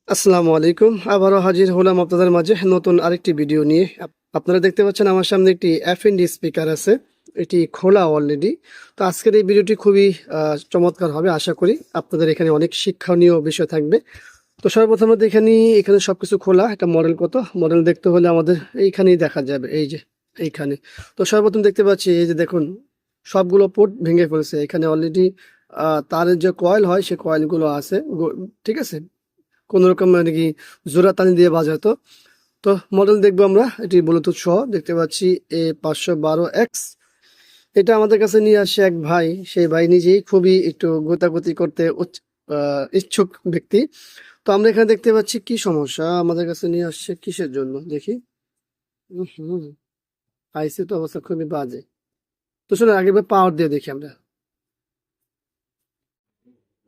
আসসালামু আলাইকুম। আবারও হাজির হলাম আপনাদের মাঝে নতুন আরেকটি ভিডিও নিয়ে। আপনারা দেখতে পাচ্ছেন আমার সামনে একটি এফএনডি স্পিকার আছে। এটি খোলা অলরেডি। তো আজকের এই ভিডিওটি খুবই চমৎকার হবে আশা করি। আপনাদের এখানে অনেক শিক্ষণীয় বিষয় থাকবে। তো সর্বপ্রথম দেখে নিই এখানে সবকিছু খোলা। এটা মডেল কত? মডেল দেখতে হলে আমাদের এইখানেই দেখা যাবে। এই যে এইখানে। তো সর্বপ্রথম দেখতে পাচ্ছি এই যে দেখুন সবগুলো পোর্ট ভেঙে ফেলছে। এখানে অলরেডি তারের যে কয়েল হয় সে কয়েলগুলো আছে। ঠিক আছে? কোনোরকম মানে কি জোড়া টানি দিয়ে বাজাতো। তো মডেল দেখবো আমরা, এটি ব্লুটুথ সহ দেখতে পাচ্ছি A512X। এটা আমাদের কাছে নিয়ে আসে এক ভাই, সেই ভাই নিজেই খুবই একটু গোতাগুতি করতে ইচ্ছুক ব্যক্তি। তো আমরা এখানে দেখতে পাচ্ছি কি সমস্যা আমাদের কাছে নিয়ে আসছে, কিসের জন্য দেখি। হুম, আইসি তো অবস্থা খুবই বাজে। তো চলো আগে পাওয়ার দিয়ে দেখি আমরা।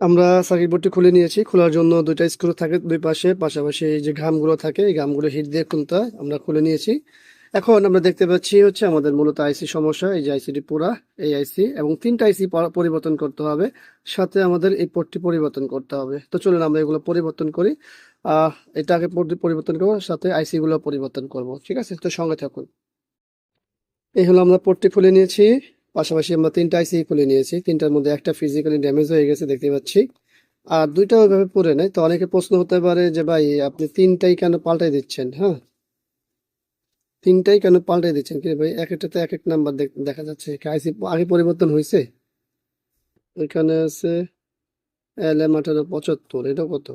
আমরা সার্কিট বোর্ডটি খুলে নিয়েছি। খোলার জন্য দুইটা স্ক্রু থাকে দুই পাশে, পাশাপাশি এই যে ঘামগুলো থাকে এই ঘামগুলো হিট দিয়ে খুলতে হয়। আমরা খুলে নিয়েছি। এখন আমরা দেখতে পাচ্ছি হচ্ছে আমাদের মূলত আইসি সমস্যা। এই যে আইসিটি পুরা, এই আইসি এবং তিনটা আইসি পরিবর্তন করতে হবে, সাথে আমাদের এই পোর্টটি পরিবর্তন করতে হবে। তো চলুন আমরা এগুলো পরিবর্তন করি। আহ এটা আগে পোর্ট পরিবর্তন করবো, সাথে আইসি গুলো পরিবর্তন করব। ঠিক আছে, তো সঙ্গে থাকুন। এই হলো আমরা পোর্টটি খুলে নিয়েছি। পাশাপাশি আমরা তিনটা আইসি খুলে নিয়েছি। তিনটার মধ্যে একটা ফিজিক্যালি ড্যামেজ হয়ে গেছে দেখতে পাচ্ছি, আর দুইটা ওইভাবে পড়ে নাই। তো অনেকে প্রশ্ন হতে পারে যে ভাই আপনি তিনটাই কেন পাল্টাই দিচ্ছেন? হ্যাঁ, তিনটাই কেন পাল্টাই দিচ্ছেন কি ভাই? এক একটাতে এক এক নাম্বার দেখা যাচ্ছে। আইসি আগে পরিবর্তন হয়েছে। এখানে আছে LM1875। এটা কত?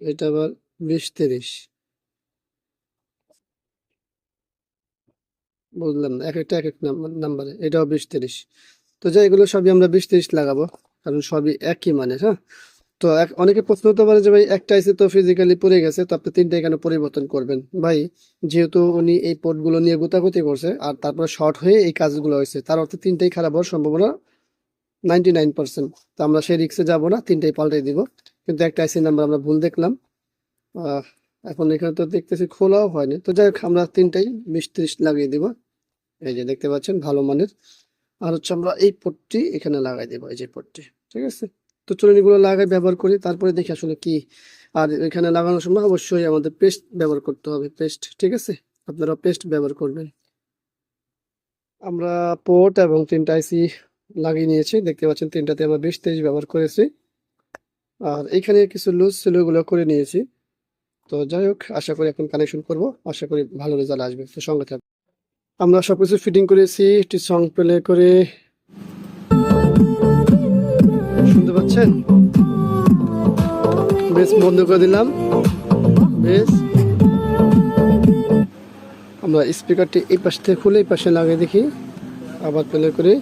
এটা আবার 2030। বুঝলাম না, এক একটা এক এক নাম্বারে। এটাও 2030। তো যাই, এগুলো সবই আমরা 2030 লাগাবো, কারণ সবই একই মানে। হ্যাঁ, তো অনেকে প্রশ্ন হতে পারে যে ভাই একটা আইসি তো ফিজিক্যালি পড়ে গেছে, তো আপনি তিনটাই কেন পরিবর্তন করবেন? ভাই যেহেতু উনি এই পোর্টগুলো নিয়ে গোতাগুতি করছে আর তারপরে শর্ট হয়ে এই কাজগুলো হয়েছে, তার অর্থে তিনটাই খারাপ হওয়ার সম্ভাবনা 99%। তো আমরা সেই রিক্সে যাবো না, তিনটাই পাল্টাই দিব। কিন্তু একটা আইসি নাম্বার আমরা ভুল দেখলাম। আহ এখন এখানে তো দেখতেছি খোলাও হয়নি। তো যাই হোক, আমরা তিনটাই 2030 লাগিয়ে দিব। এই যে দেখতে পাচ্ছেন ভালো মানের। আর হচ্ছে আমরা এই পোর্টটি এখানে লাগাই দেবো, এই যে পোর্টটি। ঠিক আছে, তো চলুন এগুলো লাগাই ব্যবহার করি, তারপরে দেখি আসলে কি। আর এখানে লাগানোর সময় অবশ্যই আমাদের পেস্ট ব্যবহার করতে হবে, পেস্ট। ঠিক আছে, আপনারা পেস্ট ব্যবহার করবেন। আমরা পোর্ট এবং তিনটা আইসি লাগিয়ে নিয়েছি, দেখতে পাচ্ছেন তিনটাতে আমরা 2030 ব্যবহার করেছি। আর এখানে কিছু লুজ ছিল, ওগুলো করে নিয়েছি। তো যাই হোক, আশা করি এখন কানেকশন করব, আশা করি ভালো রেজাল্ট আসবে। তো সঙ্গে থাকবে। আমরা সবকিছু ফিটিং করেছি, একটি সং প্লে করে। শুনতে পাচ্ছেন? বেশ, বন্ধ করে দিলাম। বেশ, আমরা স্পিকারটি এই পাশ থেকে খুলে এই পাশে লাগিয়ে দেখি, আবার প্লে করে।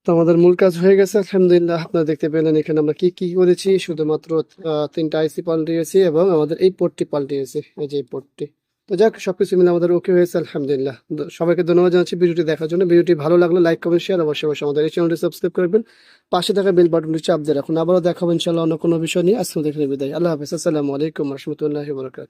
তো আমাদের মূল কাজ হয়ে গেছে আলহামদুলিল্লাহ। আপনারা দেখতে পেলেন এখানে আমরা কি কি করেছি। শুধুমাত্র তিনটা আইসি পাল্টিয়েছি এবং আমাদের এই পোর্টটি পাল্টিয়েছি, এই যে এই পোর্টটি। তো যাক, সবকিছু মিলে আমাদের ওকে হয়েছে আলহামদুলিল্লাহ। সবাইকে ধন্যবাদ জানাচ্ছি ভিডিওটি দেখার জন্য। ভিডিওটি ভালো লাগলে লাইক কমেন্ট শেয়ার অবশ্যই অবশ্যই আমাদের এই চ্যানেলটি সাবস্ক্রাইব করবেন। পাশে থাকা বেল বাটনটি চাপ দিয়ে রাখুন। আবারও দেখাবো ইনশাআল্লাহ অন্য কোনো বিষয় নিয়ে। আজকে দেখে বিদায়। আল্লাহ হাফেজ। আসসালামু আলাইকুম রহমতুল্লাহি ওয়া বারাকাতুহু।